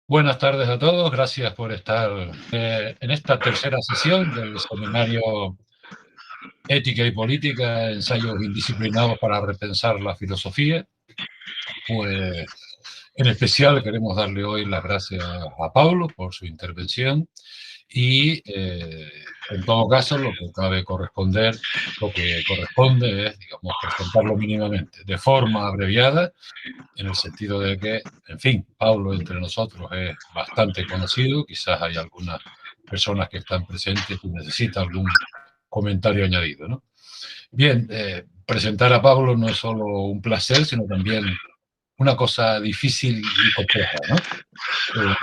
Buenas tardes a todos, gracias por estar en esta tercera sesión del seminario Ética y Política, ensayos indisciplinados para repensar la filosofía. Pues en especial queremos darle hoy las gracias a Pablo por su intervención y en todo caso lo que corresponde es, digamos, presentarlo mínimamente, de forma abreviada, en el sentido de que, en fin, Pablo entre nosotros es bastante conocido, quizás hay algunas personas que están presentes que necesitan algún comentario añadido, ¿no? Bien, presentar a Pablo no es solo un placer, sino también una cosa difícil y compleja, ¿no?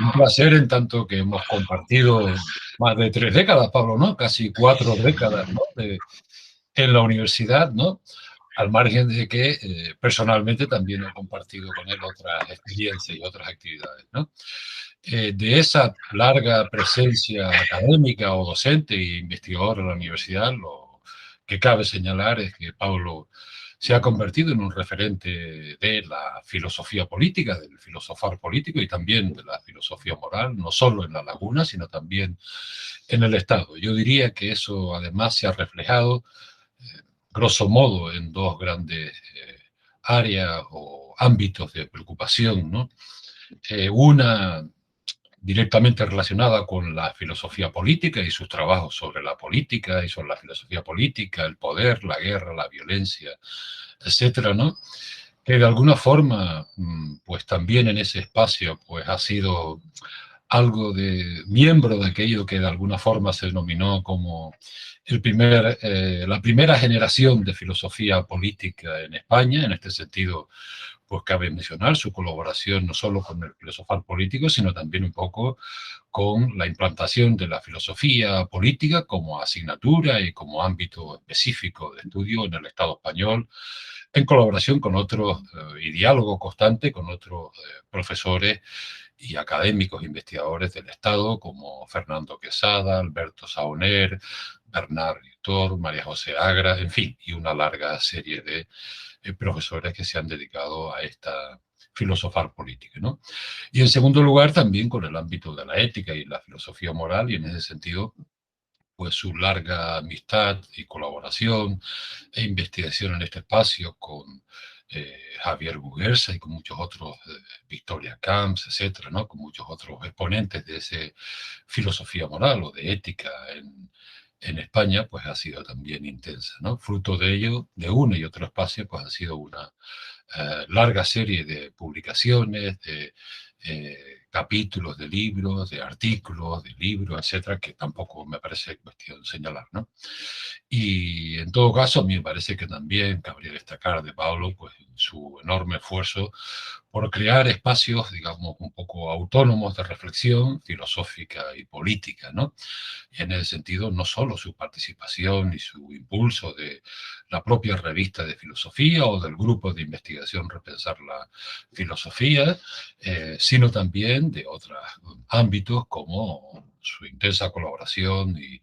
Un placer en tanto que hemos compartido más de 3 décadas, Pablo, ¿no? Casi 4 décadas, ¿no? En la universidad, ¿no? Al margen de que personalmente también he compartido con él otras experiencias y otras actividades, ¿no? De esa larga presencia académica o docente e investigador en la universidad, lo que cabe señalar es que Pablo se ha convertido en un referente de la filosofía política, del filosofar político y también de la filosofía moral, no solo en La Laguna, sino también en el Estado. Yo diría que eso además se ha reflejado grosso modo, en dos grandes áreas o ámbitos de preocupación, ¿no? Una directamente relacionada con la filosofía política y sus trabajos sobre la política y sobre la filosofía política, el poder, la guerra, la violencia, etcétera, ¿no? Que de alguna forma, pues también en ese espacio, pues ha sido algo de miembro de aquello que de alguna forma se denominó como la primera generación de filosofía política en España. En este sentido, pues cabe mencionar su colaboración no solo con el filosofar político, sino también un poco con la implantación de la filosofía política como asignatura y como ámbito específico de estudio en el Estado español, en colaboración con otros y diálogo constante con otros profesores y académicos investigadores del Estado, como Fernando Quesada, Alberto Saoner, Bernard Riutor, María José Agra, en fin, y una larga serie de profesores que se han dedicado a esta filosofar política, ¿no? Y en segundo lugar, también con el ámbito de la ética y la filosofía moral, y en ese sentido, pues su larga amistad y colaboración e investigación en este espacio con Javier Buguerza y con muchos otros, Victoria Camps, etcétera, ¿no? Con muchos otros exponentes de esa filosofía moral o de ética en España, pues ha sido también intensa, ¿no? Fruto de ello, de uno y otro espacio, pues ha sido una larga serie de publicaciones, de capítulos de libros, de artículos, de libros, etcétera, que tampoco me parece cuestión señalar, ¿no? Y en todo caso, a mí me parece que también cabría destacar de Pablo pues, su enorme esfuerzo por crear espacios, digamos, un poco autónomos de reflexión filosófica y política, ¿no? Y en ese sentido, no solo su participación y su impulso de la propia revista de filosofía o del grupo de investigación Repensar la Filosofía, sino también de otros ámbitos como su intensa colaboración y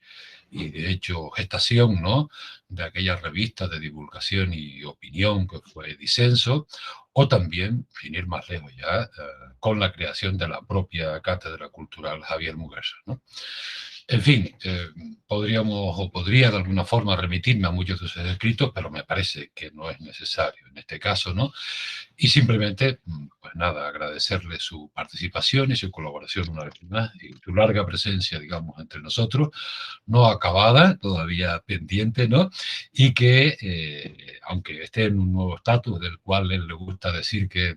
de hecho gestación, ¿no? De aquella revista de divulgación y opinión que fue Disenso, o también, sin ir más lejos ya, con la creación de la propia Cátedra Cultural Javier Muguerza, ¿no? En fin, podría de alguna forma remitirme a muchos de sus escritos, pero me parece que no es necesario en este caso, ¿no? Y simplemente, pues nada, agradecerle su participación y su colaboración una vez más y su larga presencia, digamos, entre nosotros, no acabada, todavía pendiente, ¿no? Y que, aunque esté en un nuevo estatus del cual él le gusta decir que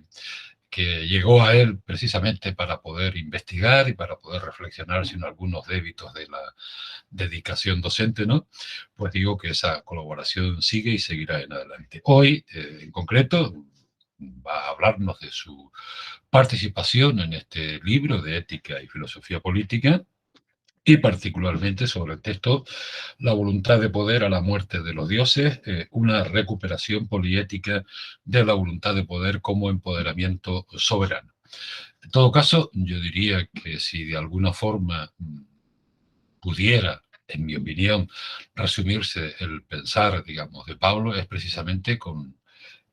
llegó a él precisamente para poder investigar y para poder reflexionar sin algunos débitos de la dedicación docente, ¿no? Pues digo que esa colaboración sigue y seguirá en adelante. Hoy, en concreto, va a hablarnos de su participación en este libro de ética y filosofía política y particularmente sobre el texto La voluntad de poder a la muerte de los dioses, una recuperación poliética de la voluntad de poder como empoderamiento soberano. En todo caso, yo diría que si de alguna forma pudiera, en mi opinión, resumirse el pensar, digamos, de Pablo, es precisamente con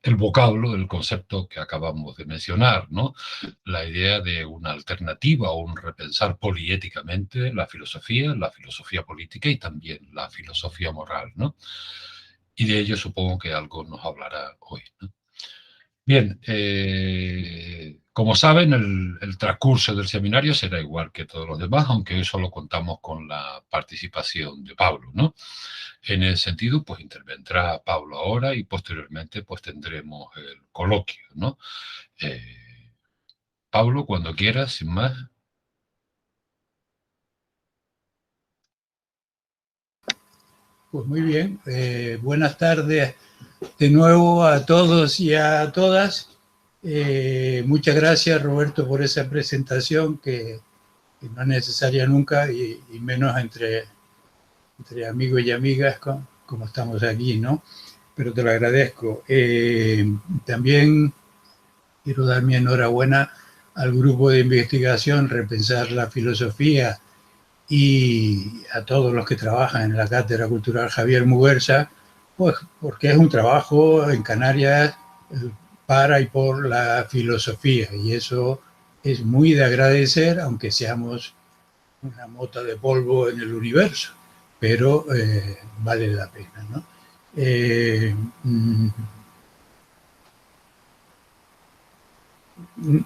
el vocablo del concepto que acabamos de mencionar, ¿no? La idea de una alternativa o un repensar poliéticamente la filosofía política y también la filosofía moral, ¿no? Y de ello supongo que algo nos hablará hoy, ¿no? Bien, como saben, el transcurso del seminario será igual que todos los demás, aunque hoy solo contamos con la participación de Pablo, ¿no? En ese sentido, pues intervendrá Pablo ahora y posteriormente pues tendremos el coloquio, ¿no? Pablo, cuando quieras, sin más. Pues muy bien, buenas tardes de nuevo a todos y a todas. Muchas gracias, Roberto, por esa presentación que no es necesaria nunca y menos entre amigos y amigas como estamos aquí, ¿no? Pero te lo agradezco. También quiero dar mi enhorabuena al grupo de investigación Repensar la Filosofía y a todos los que trabajan en la Cátedra Cultural Javier Muguerza, pues porque es un trabajo en Canarias para y por la filosofía, y eso es muy de agradecer, aunque seamos una mota de polvo en el universo, pero vale la pena, ¿no?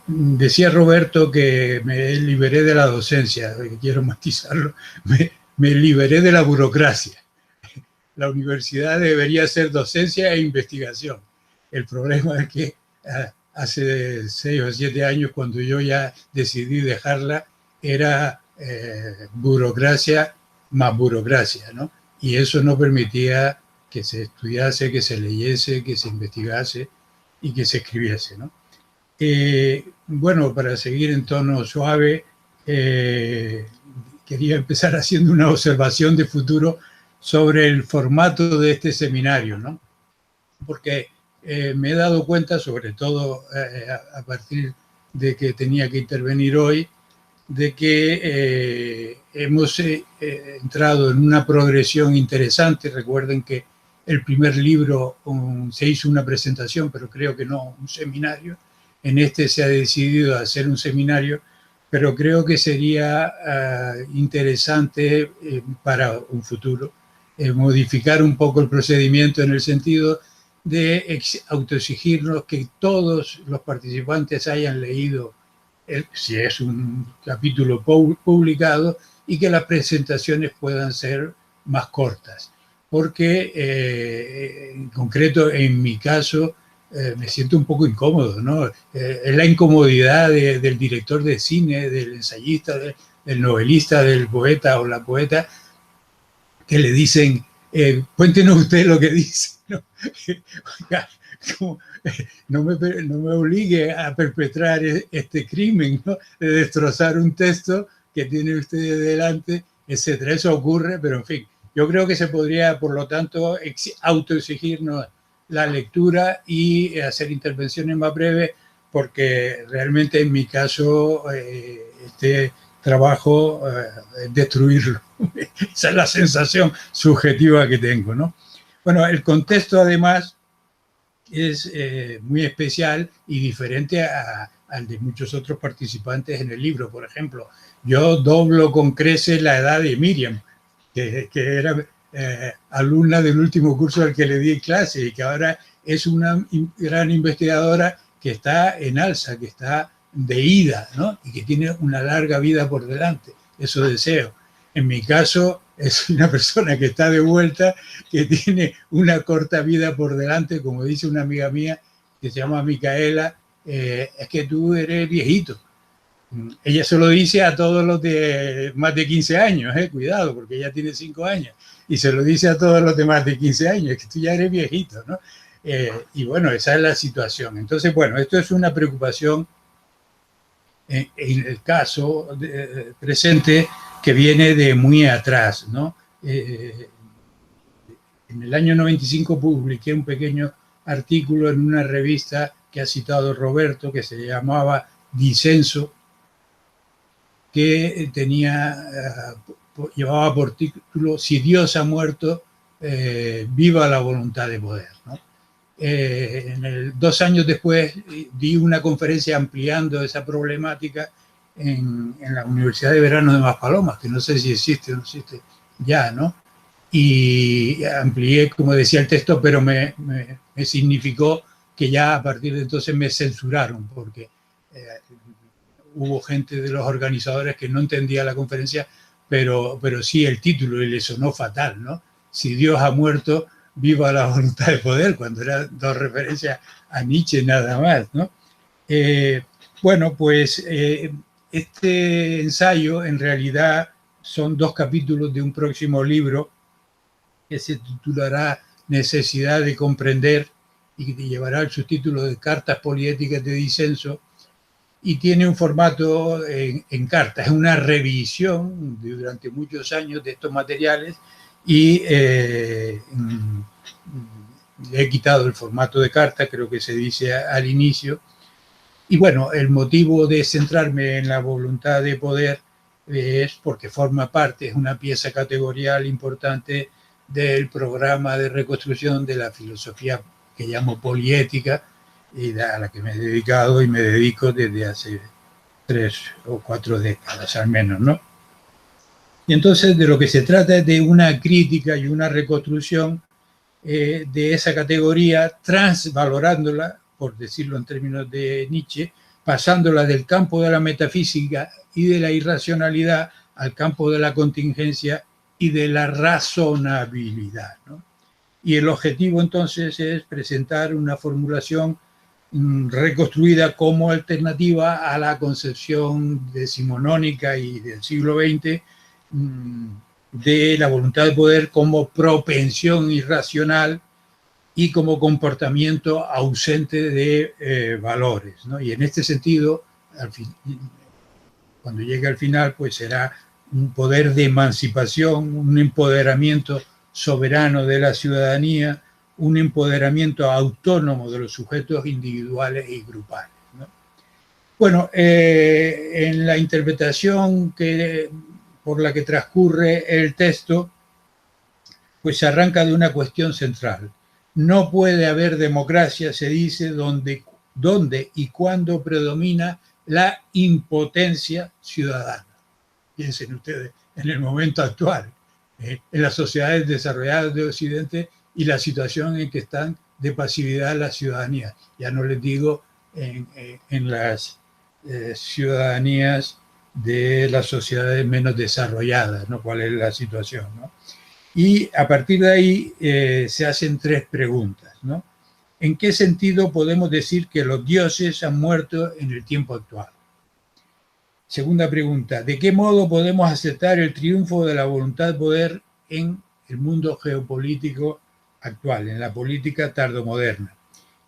Decía Roberto que me liberé de la docencia, quiero matizarlo, me liberé de la burocracia. La universidad debería ser docencia e investigación. El problema es que hace 6 o 7 años, cuando yo ya decidí dejarla, era burocracia más burocracia, ¿no? Y eso no permitía que se estudiase, que se leyese, que se investigase y que se escribiese, ¿no? Bueno, para seguir en tono suave, quería empezar haciendo una observación de futuro sobre el formato de este seminario, ¿no? Porque me he dado cuenta, sobre todo a partir de que tenía que intervenir hoy, de que hemos entrado en una progresión interesante. Recuerden que el primer libro se hizo una presentación, pero creo que no un seminario. En este se ha decidido hacer un seminario, pero creo que sería interesante para un futuro modificar un poco el procedimiento en el sentido de autoexigirnos que todos los participantes hayan leído, si es un capítulo publicado, y que las presentaciones puedan ser más cortas. Porque, en concreto, en mi caso, me siento un poco incómodo, ¿no? Es la incomodidad del director de cine, del ensayista, del novelista, del poeta o la poeta, que le dicen, cuéntenos usted lo que dice, ¿no? Como, no me obligue a perpetrar este crimen, ¿no? De destrozar un texto que tiene usted delante, etcétera. Eso ocurre, pero en fin, yo creo que se podría, por lo tanto, autoexigirnos la lectura y hacer intervenciones más breves, porque realmente en mi caso este trabajo destruirlo. Esa es la sensación subjetiva que tengo, ¿no? Bueno, el contexto además es muy especial y diferente al de muchos otros participantes en el libro. Por ejemplo, yo doblo con creces la edad de Miriam, que era alumna del último curso al que le di clase y que ahora es una gran investigadora que está en alza, que está de ida, ¿no? Y que tiene una larga vida por delante. Eso deseo. En mi caso, es una persona que está de vuelta, que tiene una corta vida por delante, como dice una amiga mía que se llama Micaela, es que tú eres viejito. Ella se lo dice a todos los de más de 15 años, cuidado, porque ella tiene 5 años, y se lo dice a todos los de más de 15 años, que tú ya eres viejito, ¿no? Y bueno, esa es la situación. Entonces, bueno, esto es una preocupación en el caso presente, que viene de muy atrás, ¿no? En el año 95 publiqué un pequeño artículo en una revista que ha citado Roberto, que se llamaba Disenso, que llevaba por título "Si Dios ha muerto, viva la voluntad de poder", ¿no? 2 años después di una conferencia ampliando esa problemática en la Universidad de Verano de Maspalomas, que no sé si existe o no existe ya, ¿no? Y amplié, como decía el texto, pero me significó que ya a partir de entonces me censuraron, porque hubo gente de los organizadores que no entendía la conferencia, pero sí el título, y le sonó fatal, ¿no? Si Dios ha muerto, viva la voluntad de poder, cuando eran 2 referencias a Nietzsche nada más, ¿no? Bueno, pues este ensayo en realidad son 2 capítulos de un próximo libro que se titulará Necesidad de comprender y que llevará el subtítulo de Cartas Poliéticas de Disenso, y tiene un formato en cartas, es una revisión durante muchos años de estos materiales, y he quitado el formato de carta, creo que se dice al inicio. Y bueno, el motivo de centrarme en la voluntad de poder es porque forma parte, es una pieza categorial importante del programa de reconstrucción de la filosofía que llamo poliética, y a la que me he dedicado y me dedico desde hace 3 o 4 décadas al menos, ¿no? Y entonces de lo que se trata es de una crítica y una reconstrucción de esa categoría, transvalorándola, por decirlo en términos de Nietzsche, pasándola del campo de la metafísica y de la irracionalidad al campo de la contingencia y de la razonabilidad, ¿no? Y el objetivo entonces es presentar una formulación reconstruida como alternativa a la concepción decimonónica y del siglo XX de la voluntad de poder como propensión irracional y como comportamiento ausente de valores, ¿no? Y en este sentido, cuando llegue al final, pues será un poder de emancipación, un empoderamiento soberano de la ciudadanía, un empoderamiento autónomo de los sujetos individuales y grupales, ¿no? Bueno, en la interpretación por la que transcurre el texto, pues se arranca de una cuestión central. No puede haber democracia, se dice, donde y cuando predomina la impotencia ciudadana. Piensen ustedes en el momento actual, en las sociedades desarrolladas de Occidente y la situación en que están de pasividad las ciudadanías. Ya no les digo en las ciudadanías de las sociedades menos desarrolladas, ¿no? ¿Cuál es la situación, ¿no? Y a partir de ahí se hacen 3 preguntas, ¿no? ¿En qué sentido podemos decir que los dioses han muerto en el tiempo actual? Segunda pregunta, ¿de qué modo podemos aceptar el triunfo de la voluntad de poder en el mundo geopolítico actual, en la política tardomoderna?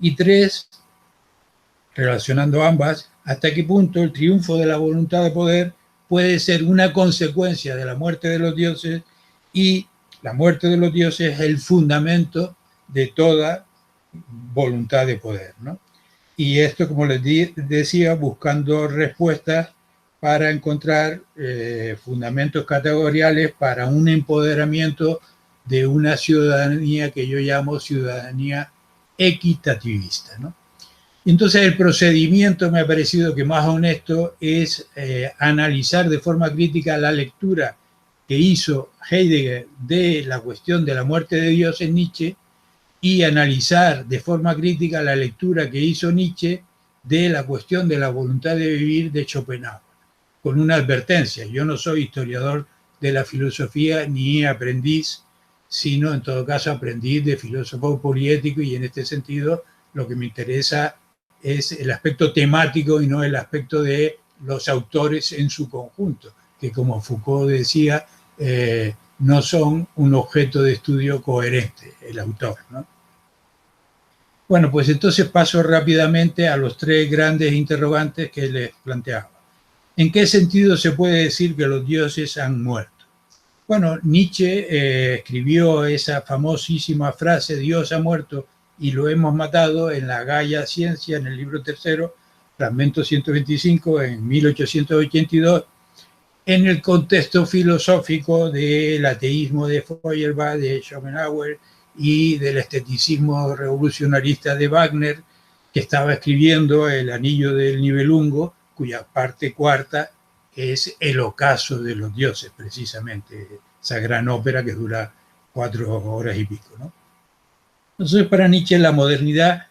Y 3, relacionando ambas, ¿hasta qué punto el triunfo de la voluntad de poder puede ser una consecuencia de la muerte de los dioses, y la muerte de los dioses es el fundamento de toda voluntad de poder, ¿no? Y esto, como les decía, buscando respuestas para encontrar fundamentos categoriales para un empoderamiento de una ciudadanía que yo llamo ciudadanía equitativista, ¿no? Entonces el procedimiento me ha parecido que más honesto es analizar de forma crítica la lectura que hizo Heidegger de la cuestión de la muerte de Dios en Nietzsche, y analizar de forma crítica la lectura que hizo Nietzsche de la cuestión de la voluntad de vivir de Schopenhauer, con una advertencia: yo no soy historiador de la filosofía ni aprendiz, sino en todo caso aprendiz de filósofo poliético, y en este sentido lo que me interesa es el aspecto temático y no el aspecto de los autores en su conjunto, que como Foucault decía, no son un objeto de estudio coherente, el autor, ¿no? Bueno, pues entonces paso rápidamente a los 3 grandes interrogantes que les planteaba. ¿En qué sentido se puede decir que los dioses han muerto? Bueno, Nietzsche escribió esa famosísima frase, Dios ha muerto y lo hemos matado, en la Gaia Ciencia, en el libro 3, fragmento 125, en 1882, en el contexto filosófico del ateísmo de Feuerbach, de Schopenhauer y del esteticismo revolucionarista de Wagner, que estaba escribiendo El Anillo del Nibelungo, cuya parte cuarta es El Ocaso de los Dioses, precisamente, esa gran ópera que dura 4 horas y pico, ¿no? Entonces, para Nietzsche, la modernidad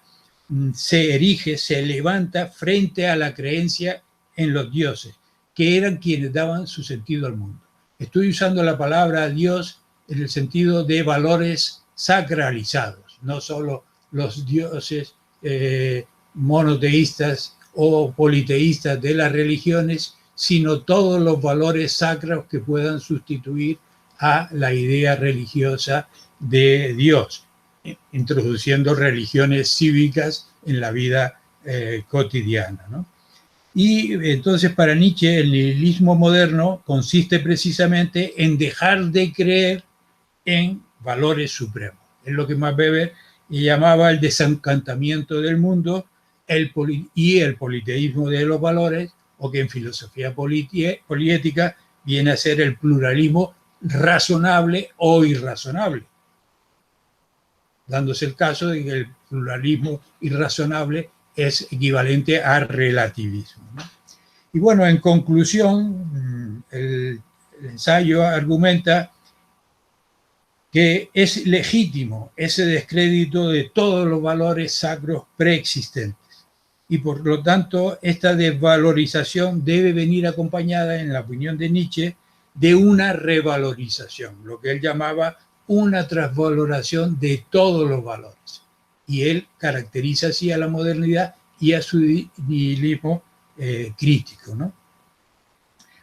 se erige, se levanta frente a la creencia en los dioses, que eran quienes daban su sentido al mundo. Estoy usando la palabra Dios en el sentido de valores sacralizados, no solo los dioses monoteístas o politeístas de las religiones, sino todos los valores sacros que puedan sustituir a la idea religiosa de Dios, introduciendo religiones cívicas en la vida cotidiana, ¿no? Y entonces para Nietzsche el nihilismo moderno consiste precisamente en dejar de creer en valores supremos. Es lo que Max Weber llamaba el desencantamiento del mundo y el politeísmo de los valores, o que en filosofía poliética viene a ser el pluralismo razonable o irrazonable, dándose el caso de que el pluralismo irrazonable es equivalente a relativismo, ¿no? Y bueno, en conclusión, el ensayo argumenta que es legítimo ese descrédito de todos los valores sacros preexistentes y por lo tanto esta desvalorización debe venir acompañada, en la opinión de Nietzsche, de una revalorización, lo que él llamaba una transvaloración de todos los valores. Y él caracteriza así a la modernidad y a su nihilismo crítico, ¿no?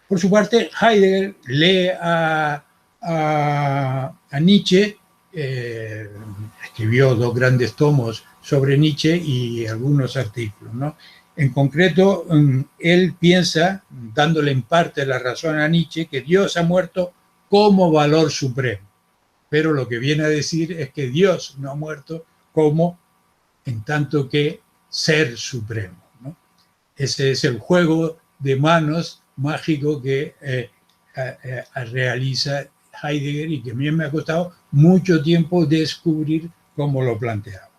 Por su parte, Heidegger lee a Nietzsche, escribió 2 grandes tomos sobre Nietzsche y algunos artículos, ¿no? En concreto, él piensa, dándole en parte la razón a Nietzsche, que Dios ha muerto como valor supremo. Pero lo que viene a decir es que Dios no ha muerto como en tanto que ser supremo, ¿no? Ese es el juego de manos mágico que realiza Heidegger y que a mí me ha costado mucho tiempo descubrir cómo lo planteaba.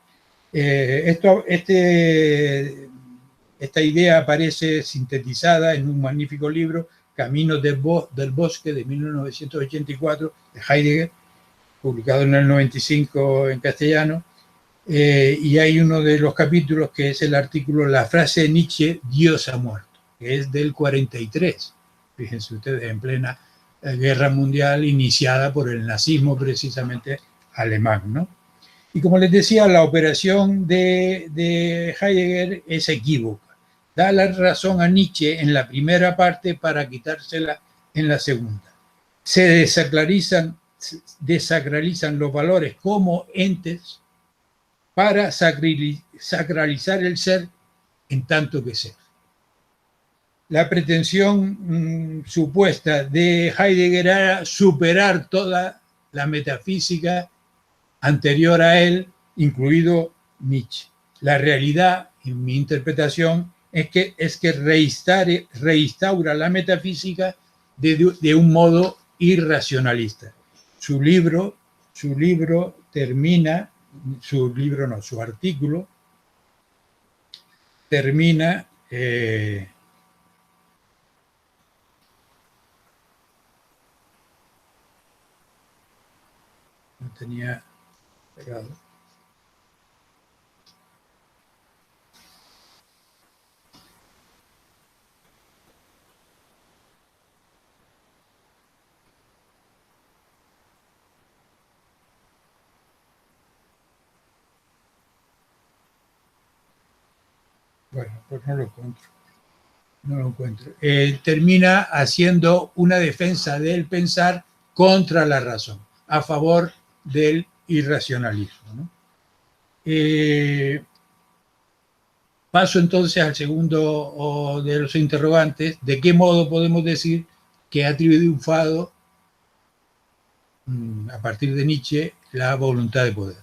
Esta idea aparece sintetizada en un magnífico libro, Caminos del Bosque, de 1984, de Heidegger, publicado en el 95 en castellano, y hay uno de los capítulos que es el artículo La frase de Nietzsche, Dios ha muerto, que es del 43. Fíjense ustedes, en plena guerra mundial iniciada por el nazismo precisamente alemán, ¿no? Y como les decía, la operación de Heidegger es equívoca. Da la razón a Nietzsche en la primera parte para quitársela en la segunda. Se desacralizan los valores como entes para sacralizar el ser en tanto que ser. La pretensión supuesta de Heidegger era superar toda la metafísica anterior a él, incluido Nietzsche. La realidad, en mi interpretación, es que reinstaura la metafísica de un modo irracionalista. Su artículo termina no tenía pegado. Bueno, pues no lo encuentro. Termina haciendo una defensa del pensar contra la razón, a favor del irracionalismo, ¿no? Paso entonces al segundo de los interrogantes. ¿De qué modo podemos decir que ha triunfado a partir de Nietzsche la voluntad de poder?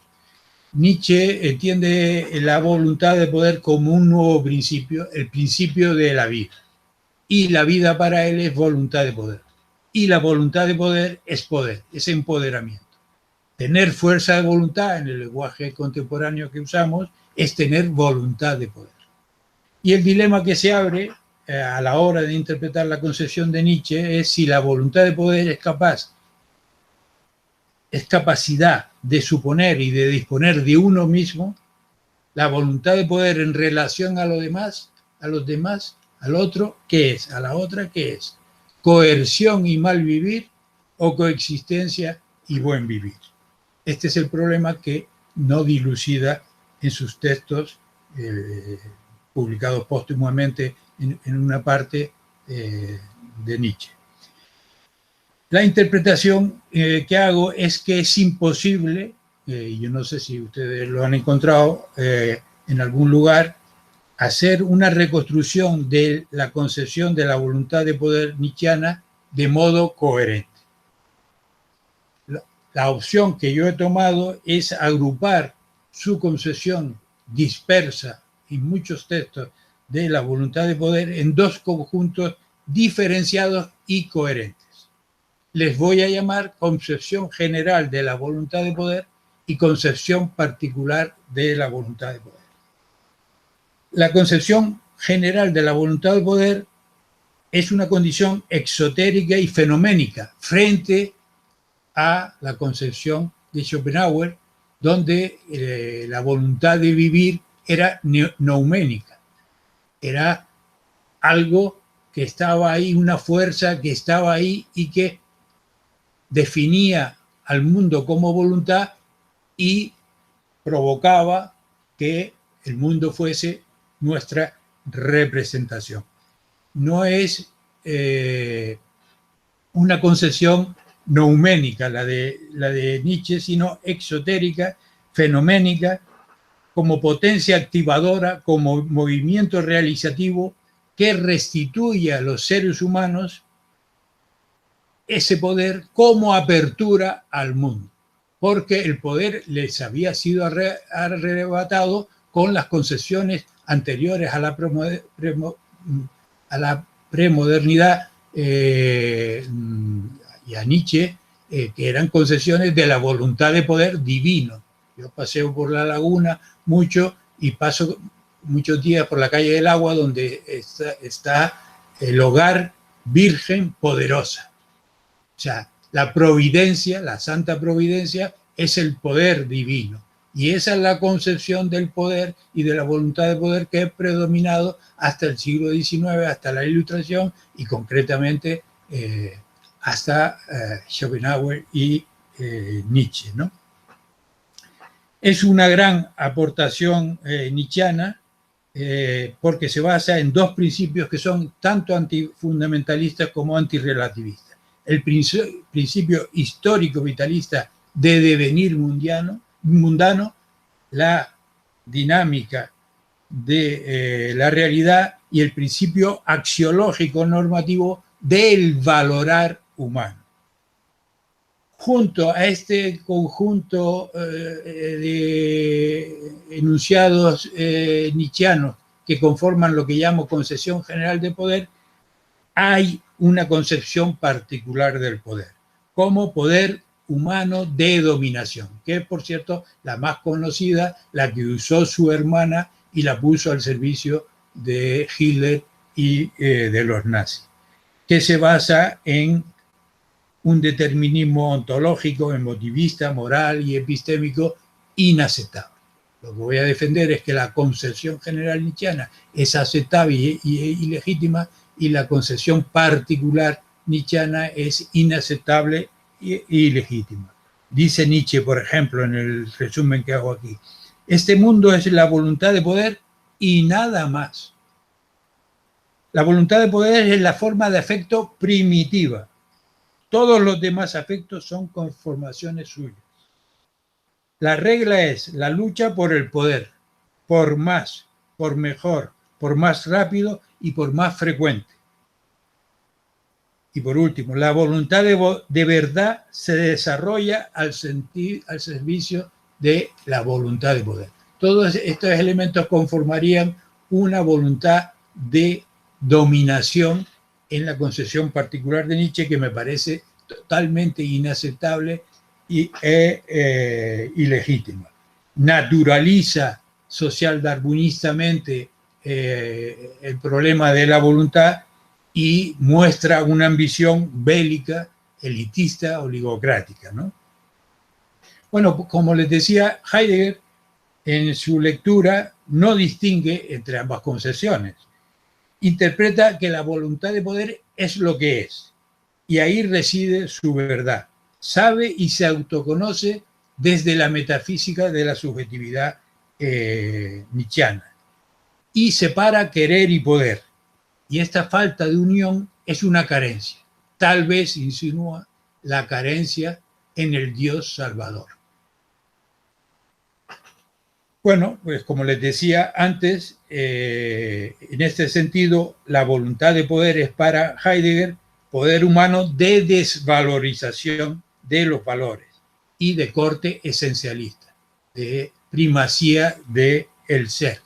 Nietzsche entiende la voluntad de poder como un nuevo principio, el principio de la vida. Y la vida para él es voluntad de poder. Y la voluntad de poder, es empoderamiento. Tener fuerza de voluntad, en el lenguaje contemporáneo que usamos, es tener voluntad de poder. Y el dilema que se abre a la hora de interpretar la concepción de Nietzsche es si la voluntad de poder es capacidad de suponer y de disponer de uno mismo, la voluntad de poder en relación a los demás, al otro, ¿qué es? A la otra, ¿qué es? Coerción y mal vivir o coexistencia y buen vivir. Este es el problema que no dilucida en sus textos publicados póstumamente en una parte de Nietzsche. La interpretación que hago es que es imposible, yo no sé si ustedes lo han encontrado en algún lugar, hacer una reconstrucción de la concepción de la voluntad de poder nietzscheana de modo coherente. La opción que yo he tomado es agrupar su concepción dispersa en muchos textos de la voluntad de poder en dos conjuntos diferenciados y coherentes. Les voy a llamar concepción general de la voluntad de poder y concepción particular de la voluntad de poder. La concepción general de la voluntad de poder es una condición exotérica y fenoménica frente a la concepción de Schopenhauer, donde la voluntad de vivir era nouménica, era algo que estaba ahí, una fuerza que estaba ahí y que definía al mundo como voluntad y provocaba que el mundo fuese nuestra representación. No es una concepción nouménica la de Nietzsche, sino exotérica, fenoménica, como potencia activadora, como movimiento realizativo que restituye a los seres humanos ese poder como apertura al mundo, porque el poder les había sido arrebatado con las concesiones anteriores a la premodernidad y a Nietzsche, que eran concesiones de la voluntad de poder divino. Yo paseo por la laguna mucho y paso muchos días por la calle del Agua, donde está el hogar virgen poderosa. O sea, la providencia, la santa providencia, es el poder divino. Y esa es la concepción del poder y de la voluntad de poder que ha predominado hasta el siglo XIX, hasta la Ilustración y concretamente hasta Schopenhauer y Nietzsche, ¿no? Es una gran aportación nietzscheana porque se basa en dos principios que son tanto antifundamentalistas como antirrelativistas. El principio histórico vitalista de devenir mundano, la dinámica de la realidad y el principio axiológico normativo del valorar humano. Junto a este conjunto de enunciados nietzscheanos que conforman lo que llamo concepción general de poder, hay una concepción particular del poder, como poder humano de dominación, que es, por cierto, la más conocida, la que usó su hermana y la puso al servicio de Hitler y de los nazis, que se basa en un determinismo ontológico, emotivista, moral y epistémico inaceptable. Lo que voy a defender es que la concepción general nietzscheana es aceptable y legítima, y la concepción particular nietzscheana es inaceptable y ilegítima. Dice Nietzsche, por ejemplo, en el resumen que hago aquí, este mundo es la voluntad de poder y nada más. La voluntad de poder es la forma de afecto primitiva. Todos los demás afectos son conformaciones suyas. La regla es la lucha por el poder, por más, por mejor, por más rápido y por más frecuente. Y por último, la voluntad de verdad se desarrolla al servicio de la voluntad de poder. Todos estos elementos conformarían una voluntad de dominación en la concepción particular de Nietzsche, que me parece totalmente inaceptable ilegítima. Naturaliza socialdarwinistamente el problema de la voluntad y muestra una ambición bélica, elitista, oligocrática, ¿no? Bueno, como les decía, Heidegger en su lectura no distingue entre ambas concepciones. Interpreta que la voluntad de poder es lo que es, y ahí reside su verdad. Sabe y se autoconoce desde la metafísica de la subjetividad nietzscheana, y separa querer y poder. Y esta falta de unión es una carencia. Tal vez insinúa la carencia en el Dios Salvador. Bueno, pues como les decía antes, en este sentido, la voluntad de poder es para Heidegger poder humano de desvalorización de los valores y de corte esencialista, de primacía del ser.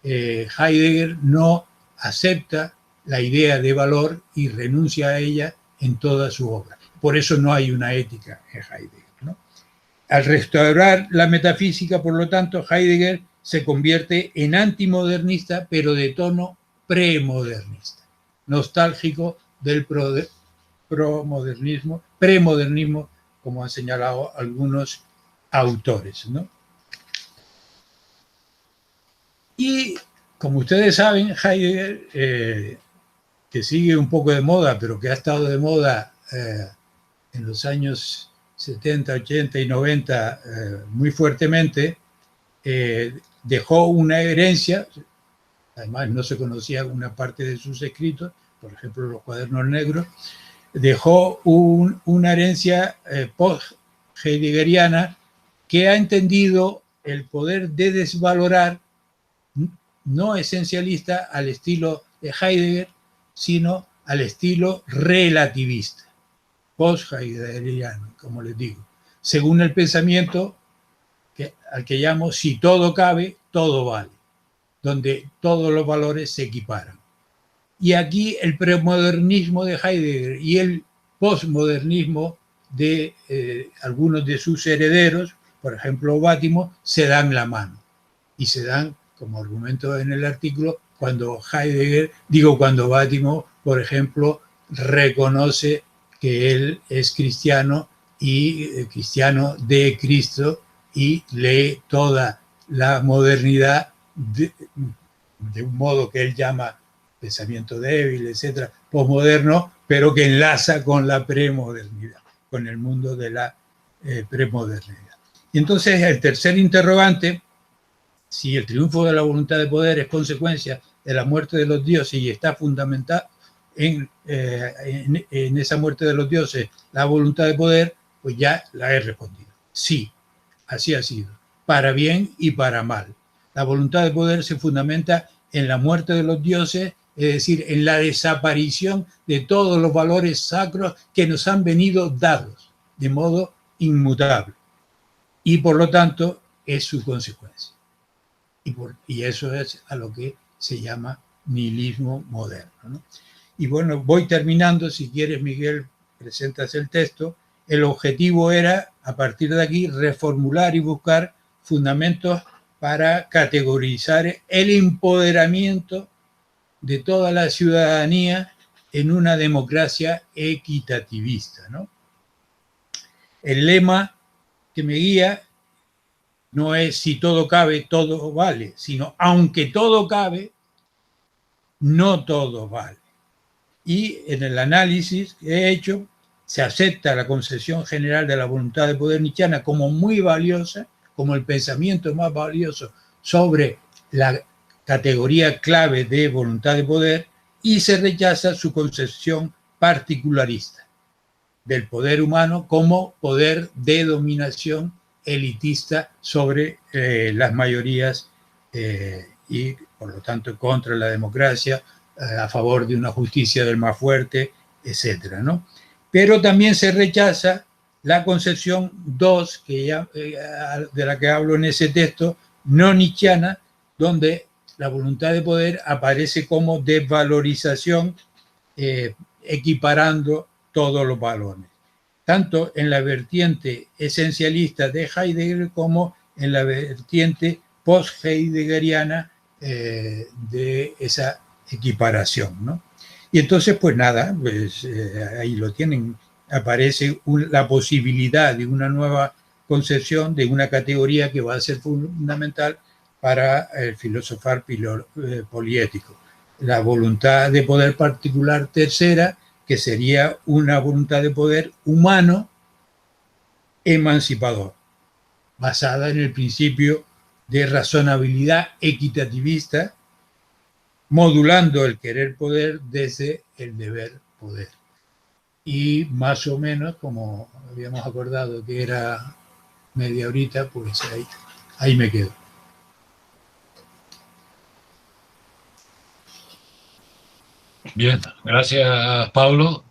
Heidegger no acepta la idea de valor y renuncia a ella en toda su obra. Por eso no hay una ética en Heidegger, ¿no? Al restaurar la metafísica, por lo tanto, Heidegger se convierte en antimodernista, pero de tono premodernista, nostálgico del premodernismo, como han señalado algunos autores, ¿no? Y como ustedes saben, Heidegger, que sigue un poco de moda, pero que ha estado de moda en los años 70, 80 y 90 muy fuertemente, dejó una herencia, además no se conocía una parte de sus escritos, por ejemplo los cuadernos negros, dejó una herencia post-heideggeriana que ha entendido el poder de desvalorar, no esencialista al estilo de Heidegger, sino al estilo relativista, post-heideggeriano, como les digo, según el pensamiento al que llamo si todo cabe, todo vale, donde todos los valores se equiparan. Y aquí el premodernismo de Heidegger y el postmodernismo de algunos de sus herederos, por ejemplo Bátimo, se dan la mano. Y se dan, como argumento en el artículo, cuando Bátimo, por ejemplo, reconoce que él es cristiano y cristiano de Cristo y lee toda la modernidad de un modo que él llama pensamiento débil, etcétera, posmoderno, pero que enlaza con la premodernidad, con el mundo de la premodernidad. Y entonces el tercer interrogante, si el triunfo de la voluntad de poder es consecuencia de la muerte de los dioses y está fundamentado en esa muerte de los dioses la voluntad de poder, pues ya la he respondido. Sí, así ha sido, para bien y para mal. La voluntad de poder se fundamenta en la muerte de los dioses, es decir, en la desaparición de todos los valores sacros que nos han venido dados de modo inmutable. Y por lo tanto es su consecuencia. Y eso es a lo que se llama nihilismo moderno, ¿no? Y bueno, voy terminando. Si quieres, Miguel, presentas el texto. El objetivo era, a partir de aquí, reformular y buscar fundamentos para categorizar el empoderamiento de toda la ciudadanía en una democracia equitativista, ¿no? El lema que me guía no es si todo cabe, todo vale, sino aunque todo cabe, no todo vale. Y en el análisis que he hecho, se acepta la concepción general de la voluntad de poder nietzscheana como muy valiosa, como el pensamiento más valioso sobre la categoría clave de voluntad de poder, y se rechaza su concepción particularista del poder humano como poder de dominación elitista sobre las mayorías y por lo tanto contra la democracia, a favor de una justicia del más fuerte, etcétera, ¿no? Pero también se rechaza la concepción 2, de la que hablo en ese texto, no nietzscheana, donde la voluntad de poder aparece como desvalorización, equiparando todos los valores. tanto en la vertiente esencialista de Heidegger como en la vertiente post-heideggeriana de esa equiparación, ¿no? Y entonces, pues nada, pues, ahí lo tienen, aparece la posibilidad de una nueva concepción, de una categoría que va a ser fundamental para el filosofar poliético. La voluntad de poder particular tercera, que sería una voluntad de poder humano emancipador, basada en el principio de razonabilidad equitativista, modulando el querer poder desde el deber poder. Y más o menos, como habíamos acordado que era media horita, pues ahí me quedo. Bien, gracias, Pablo.